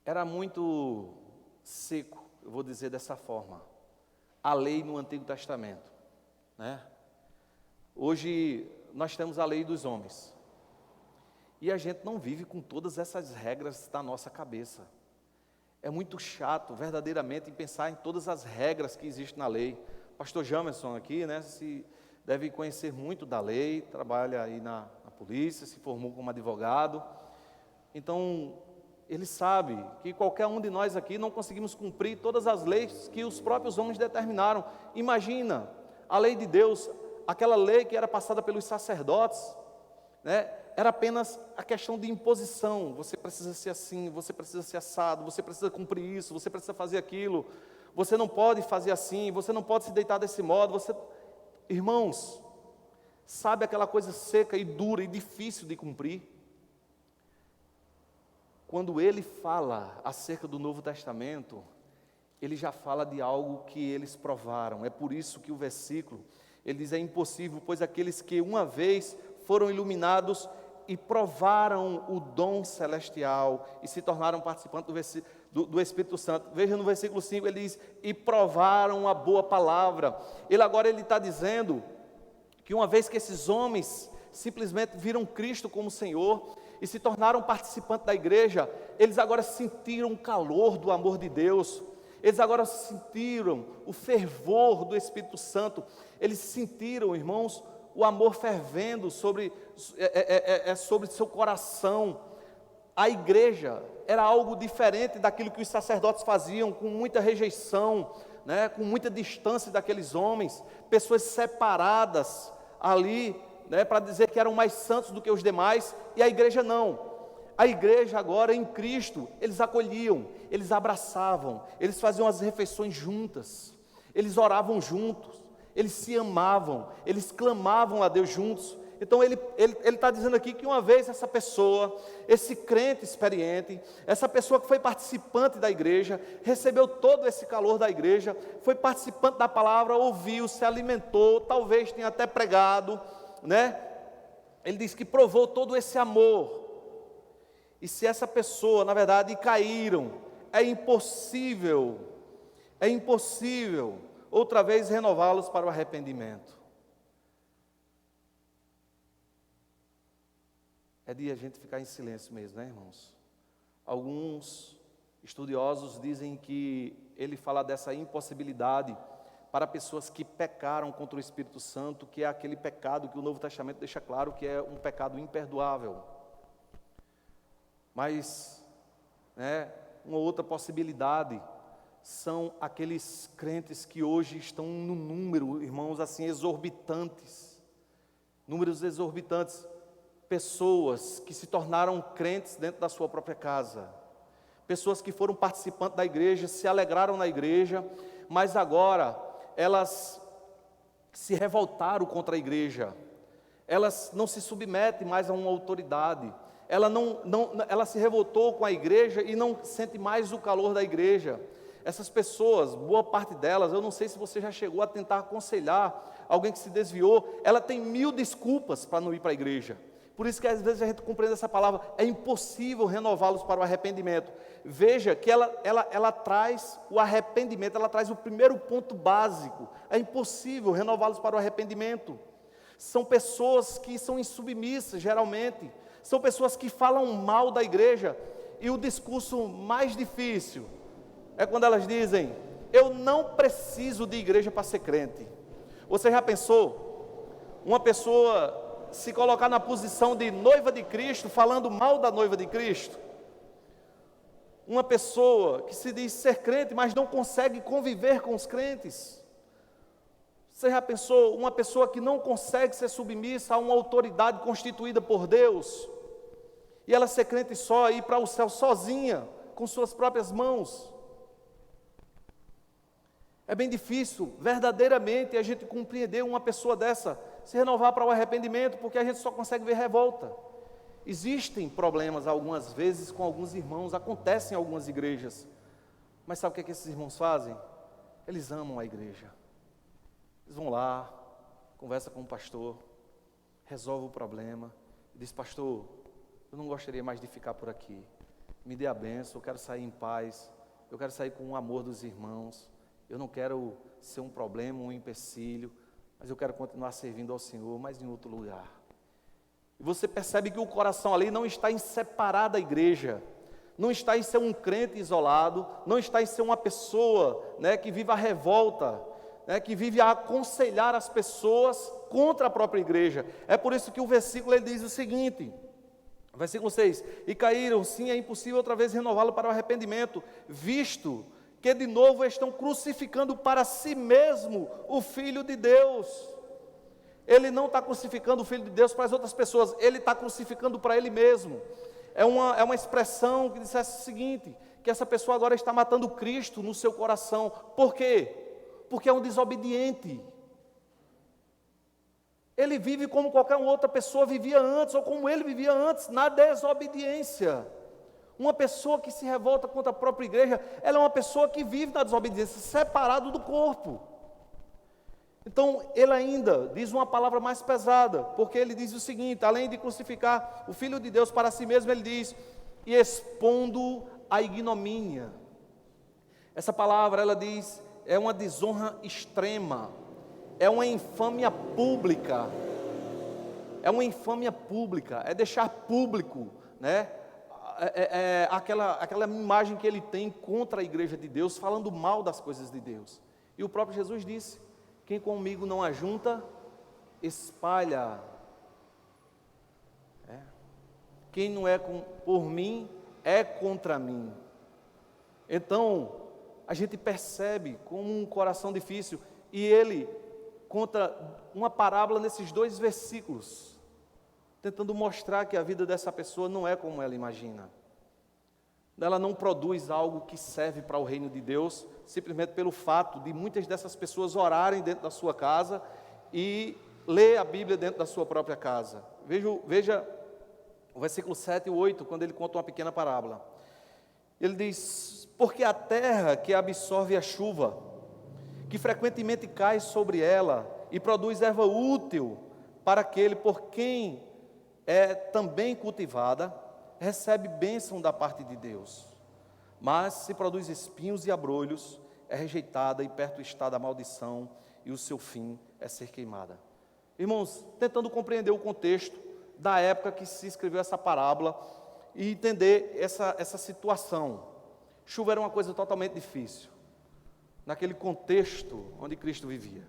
Era muito seco, eu vou dizer dessa forma, a lei no Antigo Testamento, né? Hoje nós temos a lei dos homens, e a gente não vive com todas essas regras na nossa cabeça. É muito chato, verdadeiramente, em pensar em todas as regras que existem na lei. Pastor Jamerson aqui, né, se deve conhecer muito da lei, trabalha aí na polícia, se formou como advogado, então ele sabe que qualquer um de nós aqui não conseguimos cumprir todas as leis que os próprios homens determinaram. Imagina, a lei de Deus, aquela lei que era passada pelos sacerdotes, né, era apenas a questão de imposição. Você precisa ser assim, você precisa ser assado, você precisa cumprir isso, você precisa fazer aquilo, você não pode fazer assim, você não pode se deitar desse modo. Irmãos, sabe aquela coisa seca e dura e difícil de cumprir? Quando ele fala acerca do Novo Testamento, ele já fala de algo que eles provaram. É por isso que o versículo, ele diz: é impossível, pois aqueles que uma vez foram iluminados e provaram o dom celestial e se tornaram participantes do Espírito Santo. Veja no versículo 5, ele diz: e provaram a boa palavra. Agora ele está dizendo que uma vez que esses homens simplesmente viram Cristo como Senhor e se tornaram participantes da igreja, eles agora sentiram o calor do amor de Deus, eles agora sentiram o fervor do Espírito Santo, eles sentiram, irmãos, o amor fervendo sobre seu coração. A igreja era algo diferente daquilo que os sacerdotes faziam, com muita rejeição, né, com muita distância daqueles homens, pessoas separadas ali, né, para dizer que eram mais santos do que os demais, e a igreja não. A igreja agora em Cristo, eles acolhiam, eles abraçavam, eles faziam as refeições juntas, eles oravam juntos, eles se amavam, eles clamavam a Deus juntos. Então ele está dizendo aqui que uma vez essa pessoa, esse crente experiente, essa pessoa que foi participante da igreja, recebeu todo esse calor da igreja, foi participante da palavra, ouviu, se alimentou, talvez tenha até pregado, né? Ele diz que provou todo esse amor. E se essa pessoa, na verdade, caíram, é impossível outra vez renová-los para o arrependimento. É de a gente ficar em silêncio mesmo, né, irmãos? Alguns estudiosos dizem que ele fala dessa impossibilidade para pessoas que pecaram contra o Espírito Santo, que é aquele pecado que o Novo Testamento deixa claro que é um pecado imperdoável. Mas, né, uma outra possibilidade são aqueles crentes que hoje estão no número, irmãos, assim, exorbitantes. Números exorbitantes. Pessoas que se tornaram crentes dentro da sua própria casa. Pessoas que foram participantes da igreja, se alegraram na igreja, mas agora elas se revoltaram contra a igreja. Elas não se submetem mais a uma autoridade. Ela se revoltou com a igreja e não sente mais o calor da igreja. Essas pessoas, boa parte delas, eu não sei se você já chegou a tentar aconselhar alguém que se desviou, ela tem 1000 desculpas para não ir para a igreja. Por isso que às vezes a gente compreende essa palavra, é impossível renová-los para o arrependimento. Veja que ela traz o arrependimento, ela traz o primeiro ponto básico, é impossível renová-los para o arrependimento. São pessoas que são insubmissas, geralmente, são pessoas que falam mal da igreja, e o discurso mais difícil é quando elas dizem: eu não preciso de igreja para ser crente. Você já pensou? Uma pessoa se colocar na posição de noiva de Cristo, falando mal da noiva de Cristo? Uma pessoa que se diz ser crente, mas não consegue conviver com os crentes? Você já pensou? Uma pessoa que não consegue ser submissa a uma autoridade constituída por Deus, e ela ser crente só, ir para o céu sozinha, com suas próprias mãos? É bem difícil, verdadeiramente, a gente compreender uma pessoa dessa se renovar para o arrependimento, porque a gente só consegue ver revolta. Existem problemas algumas vezes com alguns irmãos, acontecem em algumas igrejas, mas sabe o que esses irmãos fazem? Eles amam a igreja. Eles vão lá, conversa com o pastor, resolve o problema, diz: pastor, eu não gostaria mais de ficar por aqui, me dê a bênção, eu quero sair em paz, eu quero sair com o amor dos irmãos, eu não quero ser um problema, um empecilho, mas eu quero continuar servindo ao Senhor, mas em outro lugar. E você percebe que o coração ali não está em separar da igreja, não está em ser um crente isolado, não está em ser uma pessoa, né, que vive a revolta, né, que vive a aconselhar as pessoas contra a própria igreja. É por isso que o versículo ele diz o seguinte, versículo 6: e caíram, sim, é impossível outra vez renová-lo para o arrependimento, visto que de novo estão crucificando para si mesmo o Filho de Deus. Ele não está crucificando o Filho de Deus para as outras pessoas, ele está crucificando para ele mesmo. É uma expressão que dissesse o seguinte, que essa pessoa agora está matando Cristo no seu coração. Por quê? Porque é um desobediente. Ele vive como qualquer outra pessoa vivia antes, ou como ele vivia antes, na desobediência. Uma pessoa que se revolta contra a própria igreja, ela é uma pessoa que vive na desobediência, separado do corpo. Então, ele ainda diz uma palavra mais pesada, porque ele diz o seguinte: além de crucificar o Filho de Deus para si mesmo, ele diz, e expondo a ignomínia. Essa palavra, ela diz, é uma desonra extrema, é uma infâmia pública, é deixar público, né? Aquela imagem que ele tem contra a igreja de Deus, falando mal das coisas de Deus. E o próprio Jesus disse: quem comigo não ajunta, espalha. Quem não é por mim, é contra mim. Então, a gente percebe como um coração difícil, e ele conta uma parábola nesses 2 versículos, tentando mostrar que a vida dessa pessoa não é como ela imagina. Ela não produz algo que serve para o reino de Deus, simplesmente pelo fato de muitas dessas pessoas orarem dentro da sua casa e ler a Bíblia dentro da sua própria casa. Veja o versículo 7 e 8, quando ele conta uma pequena parábola. Ele diz: porque a terra que absorve a chuva, que frequentemente cai sobre ela e produz erva útil para aquele por quem é também cultivada, recebe bênção da parte de Deus. Mas se produz espinhos e abrolhos, é rejeitada e perto está da maldição, e o seu fim é ser queimada. Irmãos, tentando compreender o contexto da época que se escreveu essa parábola e entender essa situação. Chuva era uma coisa totalmente difícil, naquele contexto onde Cristo vivia.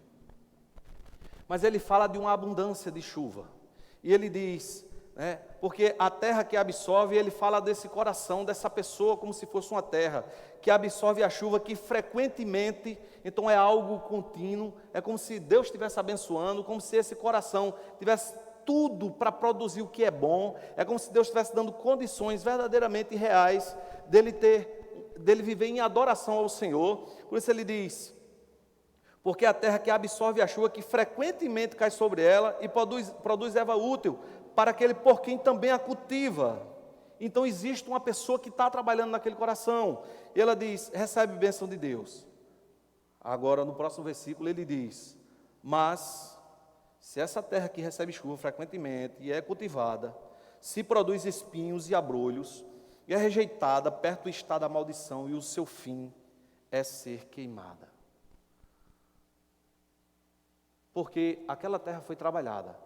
Mas ele fala de uma abundância de chuva. E ele diz, porque a terra que absorve, ele fala desse coração, dessa pessoa como se fosse uma terra, que absorve a chuva, que frequentemente, então é algo contínuo, é como se Deus estivesse abençoando, como se esse coração tivesse tudo para produzir o que é bom, é como se Deus estivesse dando condições verdadeiramente reais dele viver em adoração ao Senhor. Por isso ele diz: porque a terra que absorve a chuva, que frequentemente cai sobre ela e produz erva útil para aquele por quem também a cultiva. Então existe uma pessoa que está trabalhando naquele coração, e ela diz: recebe bênção de Deus. Agora no próximo versículo ele diz: mas se essa terra que recebe chuva frequentemente e é cultivada, se produz espinhos e abrolhos, e é rejeitada, perto está da maldição, e o seu fim é ser queimada. Porque aquela terra foi trabalhada.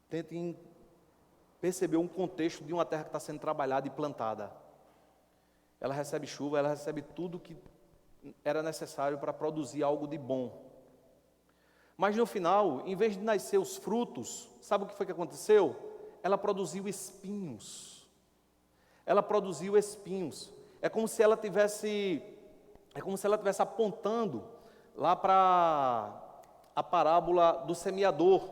Tentem perceber um contexto de uma terra que está sendo trabalhada e plantada. Ela recebe chuva, ela recebe tudo que era necessário para produzir algo de bom. Mas no final, em vez de nascer os frutos, sabe o que foi que aconteceu? Ela produziu espinhos. Ela produziu espinhos. É como se ela tivesse apontando lá para a parábola do semeador,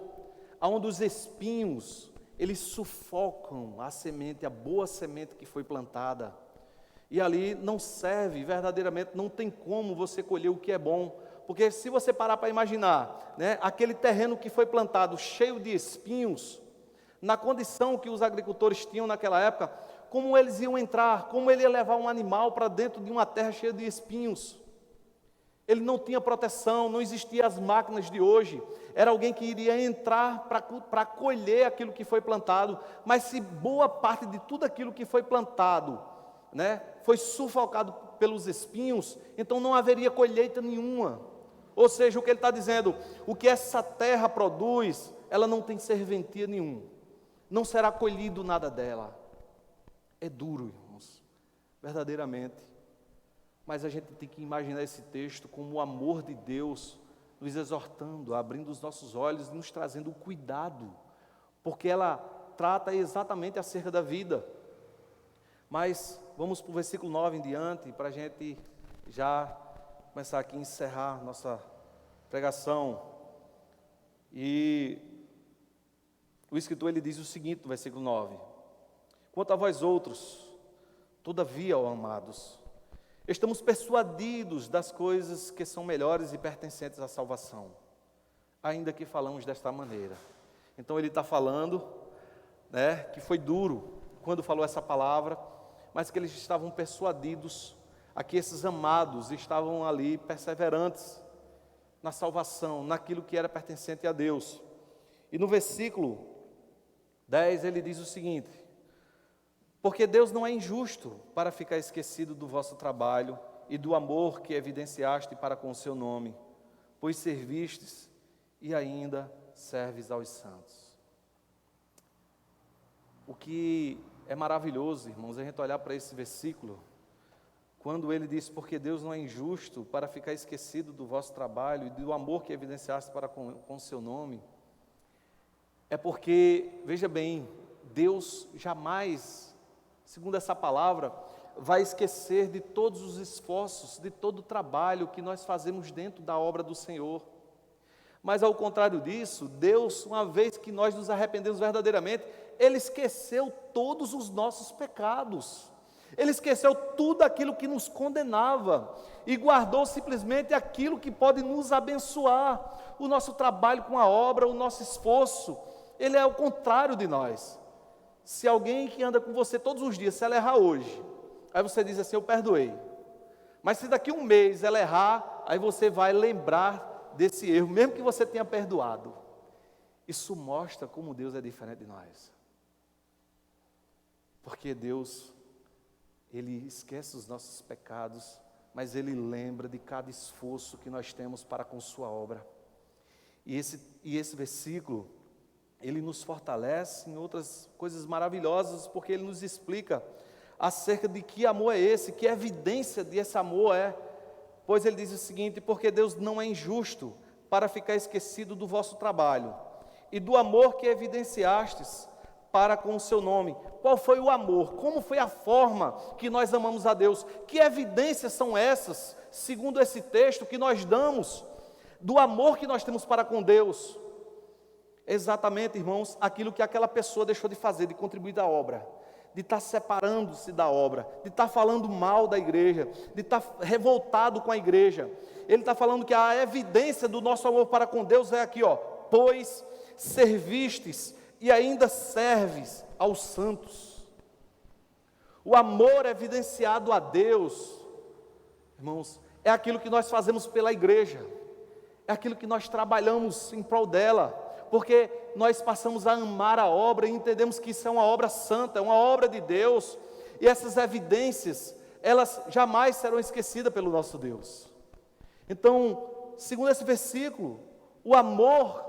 onde os espinhos, eles sufocam a semente, a boa semente que foi plantada. E ali não serve, verdadeiramente, não tem como você colher o que é bom. Porque se você parar para imaginar, aquele terreno que foi plantado cheio de espinhos, na condição que os agricultores tinham naquela época, como eles iam entrar, como ele ia levar um animal para dentro de uma terra cheia de espinhos? Ele não tinha proteção, não existiam as máquinas de hoje. Era alguém que iria entrar para colher aquilo que foi plantado. Mas se boa parte de tudo aquilo que foi plantado, foi sufocado pelos espinhos, então não haveria colheita nenhuma. Ou seja, o que ele está dizendo, o que essa terra produz, ela não tem serventia nenhum. Não será colhido nada dela. É duro, irmãos, verdadeiramente. Mas a gente tem que imaginar esse texto como o amor de Deus nos exortando, abrindo os nossos olhos e nos trazendo o cuidado, porque ela trata exatamente acerca da vida. Mas vamos para o versículo 9 em diante, para a gente já começar aqui a encerrar nossa pregação. E o escritor ele diz o seguinte no versículo 9: quanto a vós outros, todavia, ó amados, estamos persuadidos das coisas que são melhores e pertencentes à salvação, ainda que falamos desta maneira. Então ele está falando, que foi duro quando falou essa palavra, mas que eles estavam persuadidos a que esses amados estavam ali perseverantes na salvação, naquilo que era pertencente a Deus. E no versículo 10 ele diz o seguinte: porque Deus não é injusto para ficar esquecido do vosso trabalho e do amor que evidenciaste para com o seu nome, pois servistes e ainda serves aos santos. O que é maravilhoso, irmãos, é a gente olhar para esse versículo, quando ele diz, porque Deus não é injusto para ficar esquecido do vosso trabalho e do amor que evidenciaste para com o seu nome, é porque, veja bem, Deus jamais, segundo essa palavra, vai esquecer de todos os esforços, de todo o trabalho que nós fazemos dentro da obra do Senhor. Mas ao contrário disso, Deus, uma vez que nós nos arrependemos verdadeiramente, Ele esqueceu todos os nossos pecados. Ele esqueceu tudo aquilo que nos condenava e guardou simplesmente aquilo que pode nos abençoar. O nosso trabalho com a obra, o nosso esforço, ele é o contrário de nós. Se alguém que anda com você todos os dias, se ela errar hoje, aí você diz assim, eu perdoei. Mas se daqui a um mês ela errar, aí você vai lembrar desse erro, mesmo que você tenha perdoado. Isso mostra como Deus é diferente de nós. Porque Deus, Ele esquece os nossos pecados, mas Ele lembra de cada esforço que nós temos para com sua obra. E esse versículo, ele nos fortalece em outras coisas maravilhosas, porque ele nos explica acerca de que amor é esse, que evidência desse amor é. Pois ele diz o seguinte, porque Deus não é injusto para ficar esquecido do vosso trabalho e do amor que evidenciastes para com o seu nome. Qual foi o amor? Como foi a forma que nós amamos a Deus? Que evidências são essas, segundo esse texto, que nós damos do amor que nós temos para com Deus? Exatamente, irmãos, aquilo que aquela pessoa deixou de fazer, de contribuir da obra, de estar separando-se da obra, de estar falando mal da igreja, de estar revoltado com a igreja. Ele está falando que a evidência do nosso amor para com Deus é aqui, ó, pois servistes e ainda serves aos santos. O amor evidenciado a Deus, irmãos, é aquilo que nós fazemos pela igreja, é aquilo que nós trabalhamos em prol dela, porque nós passamos a amar a obra e entendemos que isso é uma obra santa, é uma obra de Deus, e essas evidências, elas jamais serão esquecidas pelo nosso Deus. Então, segundo esse versículo, o amor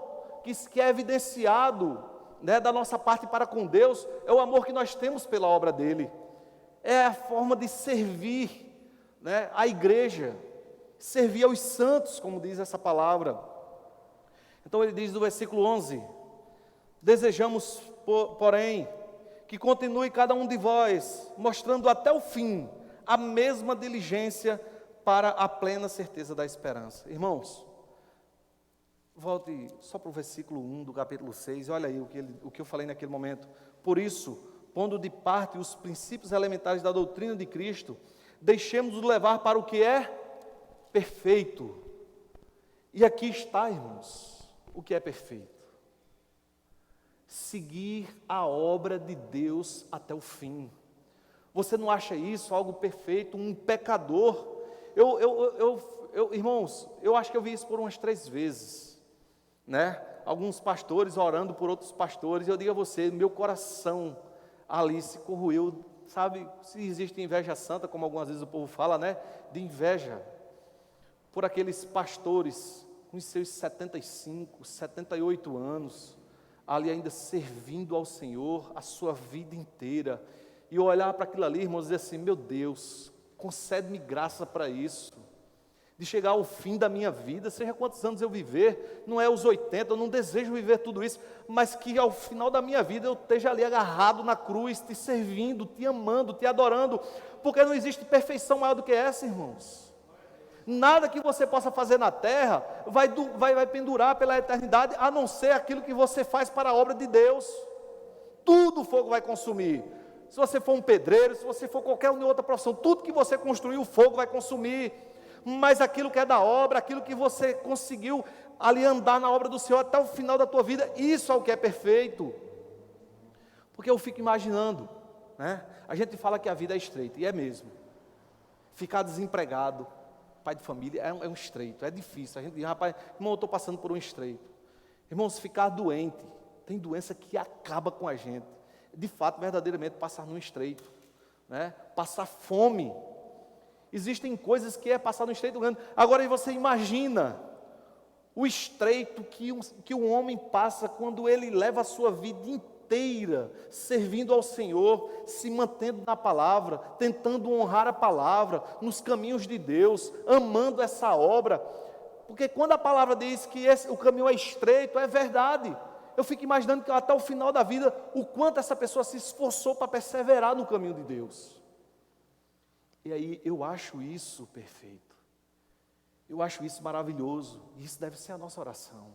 que é evidenciado, né, da nossa parte para com Deus, é o amor que nós temos pela obra dele, é a forma de servir, né, a igreja, servir aos santos, como diz essa palavra. Então ele diz no versículo 11, desejamos, porém, que continue cada um de vós, mostrando até o fim a mesma diligência para a plena certeza da esperança. Irmãos, volte só para o versículo 1 do capítulo 6, olha aí o que eu falei naquele momento. Por isso, pondo de parte os princípios elementares da doutrina de Cristo, deixemos-nos levar para o que é perfeito. E aqui está, irmãos, o que é perfeito. Seguir a obra de Deus até o fim. Você não acha isso algo perfeito? Um pecador. Irmãos, eu acho que eu vi isso por umas 3 vezes, né? Alguns pastores orando por outros pastores. Eu digo a você, meu coração ali se corroeu, sabe? Se existe inveja santa, como algumas vezes o povo fala, né? De inveja por aqueles pastores com os seus 75, 78 anos, ali ainda servindo ao Senhor a sua vida inteira, e eu olhar para aquilo ali, irmãos, e dizer assim, meu Deus, concede-me graça para isso, de chegar ao fim da minha vida, seja quantos anos eu viver, não é os 80, eu não desejo viver tudo isso, mas que ao final da minha vida eu esteja ali agarrado na cruz, te servindo, te amando, te adorando, porque não existe perfeição maior do que essa, irmãos. Nada que você possa fazer na terra vai pendurar pela eternidade, a não ser aquilo que você faz para a obra de Deus. Tudo o fogo vai consumir. Se você for um pedreiro, se você for qualquer outra profissão, tudo que você construir, o fogo vai consumir. Mas aquilo que é da obra, aquilo que você conseguiu ali andar na obra do Senhor até o final da tua vida, isso é o que é perfeito. Porque eu fico imaginando, né? A gente fala que a vida é estreita, e é mesmo. Ficar desempregado, pai de família, é um estreito, é difícil. A gente diz, rapaz, irmão, eu estou passando por um estreito. Irmãos, ficar doente, tem doença que acaba com a gente. De fato, verdadeiramente, passar num estreito, né? Passar fome. Existem coisas que é passar num estreito grande. Agora, você imagina o estreito que o homem passa quando ele leva a sua vida inteira servindo ao Senhor, se mantendo na palavra, tentando honrar a palavra, nos caminhos de Deus, amando essa obra. Porque quando a palavra diz que o caminho é estreito, é verdade. Eu fico imaginando que até o final da vida, o quanto essa pessoa se esforçou para perseverar no caminho de Deus. E aí eu acho isso perfeito. Eu acho isso maravilhoso. E isso deve ser a nossa oração.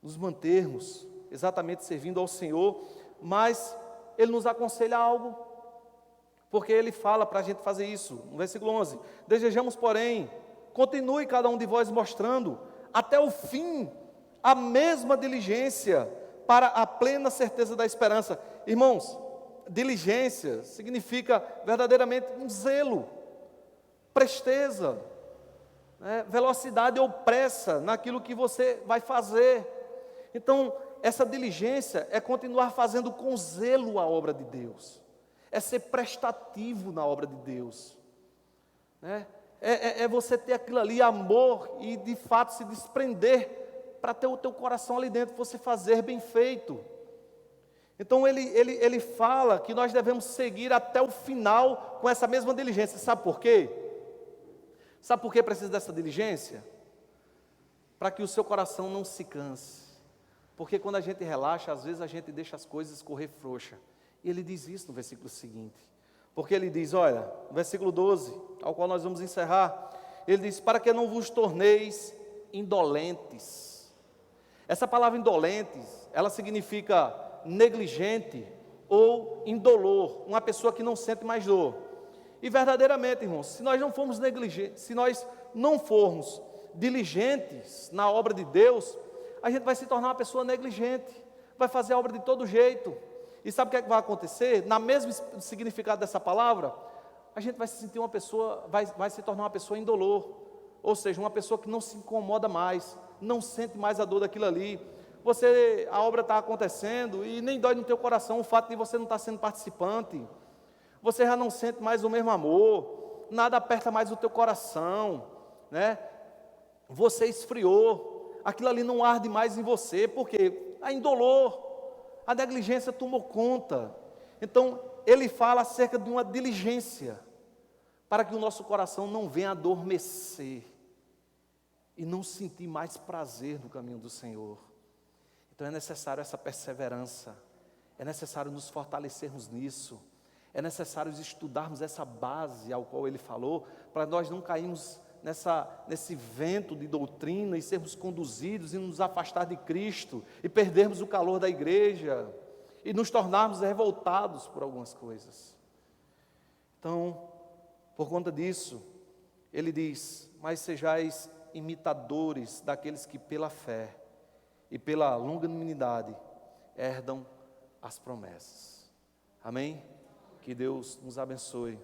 Nos mantermos exatamente servindo ao Senhor, mas Ele nos aconselha algo, porque Ele fala para a gente fazer isso. No versículo 11: desejamos, porém, continue cada um de vós mostrando até o fim a mesma diligência para a plena certeza da esperança. Irmãos, diligência significa verdadeiramente um zelo, presteza, né? Velocidade ou pressa naquilo que você vai fazer. Então, essa diligência é continuar fazendo com zelo a obra de Deus, é ser prestativo na obra de Deus, né? É você ter aquilo ali, amor, e de fato se desprender para ter o teu coração ali dentro, você fazer bem feito. Então ele fala que nós devemos seguir até o final com essa mesma diligência. Sabe por quê? Sabe por que precisa dessa diligência? Para que o seu coração não se canse. Porque quando a gente relaxa, às vezes a gente deixa as coisas correr frouxa. E ele diz isso no versículo seguinte. Porque ele diz, olha, no versículo 12, ao qual nós vamos encerrar, ele diz, para que não vos torneis indolentes. Essa palavra indolentes, ela significa negligente ou indolor, uma pessoa que não sente mais dor. E verdadeiramente, irmãos, se nós não formos negligentes, se nós não formos diligentes na obra de Deus, a gente vai se tornar uma pessoa negligente, vai fazer a obra de todo jeito. E sabe o que é que vai acontecer? Na mesma significado dessa palavra, a gente vai se sentir uma pessoa, vai se tornar uma pessoa indolor, ou seja, uma pessoa que não se incomoda mais, não sente mais a dor daquilo ali. A obra está acontecendo e nem dói no teu coração o fato de você não estar sendo participante. Você já não sente mais o mesmo amor, nada aperta mais o teu coração, né? Você esfriou, aquilo ali não arde mais em você, porque a indolor, a negligência tomou conta. Então, ele fala acerca de uma diligência, para que o nosso coração não venha adormecer, e não sentir mais prazer no caminho do Senhor. Então é necessário essa perseverança, é necessário nos fortalecermos nisso, é necessário estudarmos essa base ao qual ele falou, para nós não cairmos nesse vento de doutrina e sermos conduzidos e nos afastar de Cristo e perdermos o calor da igreja e nos tornarmos revoltados por algumas coisas. Então, por conta disso, ele diz, mas sejais imitadores daqueles que pela fé e pela longanimidade herdam as promessas. Amém? Que Deus nos abençoe.